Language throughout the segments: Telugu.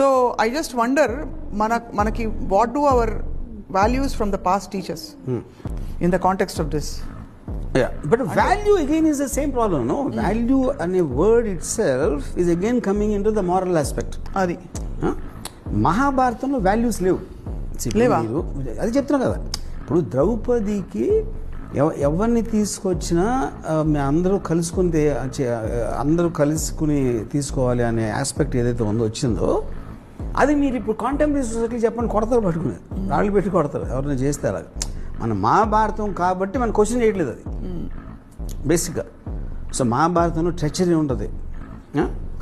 సో ఐ జస్ట్ వండర్ మనకి what do our values from the past teachers in the context of this. Yeah, but value again is the same problem, no? Value and a word itself is again coming into the moral aspect. అది మహాభారతంలో వాల్యూస్ లేవు. లేవా? అది చెప్తున్నా కదా. ఇప్పుడు ద్రౌపదికి ఎవరిని తీసుకొచ్చినా అందరూ కలుసుకుని తీసుకోవాలి అనే ఆస్పెక్ట్ ఏదైతే వచ్చిందో అది మీరు ఇప్పుడు కాంటెంపరీ సొసైటీ చెప్పండి, కొడతారు, పట్టుకునేది రాళ్ళు పెట్టి కొడతారు ఎవరైనా చేస్తే. అలాగే మన మహాభారతం కాబట్టి మనం క్వశ్చన్ చేయట్లేదు అది బేసిక్గా. సో మహాభారతంలో ట్రెచరీ ఉంటుంది,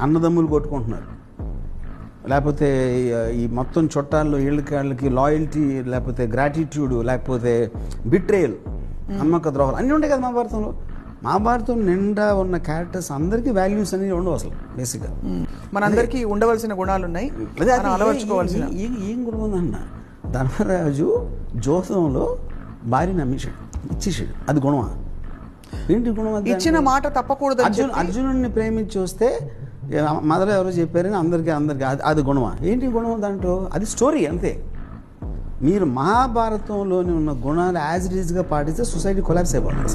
అన్నదమ్ములు కొట్టుకుంటున్నారు, లేకపోతే ఈ మొత్తం చుట్టాల్లో వీళ్ళకి లాయల్టీ, లేకపోతే గ్రాటిట్యూడ్, లేకపోతే బిట్రేయల్, నమ్మక ద్రోహాలు అన్నీ ఉంటాయి కదా మహాభారతంలో. మహాభారతం నిండా ఉన్న క్యారెక్టర్స్ అందరికీ వాల్యూస్ అనేవి ఉండవు అసలు బేసిక్గా. మనందరికీ ఉండవలసిన గుణాలు ఉన్నాయి, అలవర్చుకోవాల్సిన. ఏం గుణం ఉందన్న, ధర్మరాజు జోసంలో భార్యని ఇచ్చేసాడు, అది గుణమా? ఏంటి గుణం? ఇచ్చిన మాట తప్పకూడదు. అర్జునుడిని ప్రేమించి వస్తే మదర్ ఎవరో చెప్పారని అందరికీ అది గుణమా? ఏంటి గుణం దాంట్లో? అది స్టోరీ అంతే. మీరు మహాభారతంలోని ఉన్న గుణాలు యాజ్ ఇట్ ఈజ్గా పాటిస్తే సొసైటీ కొలాప్స్ అయిపోతుంది.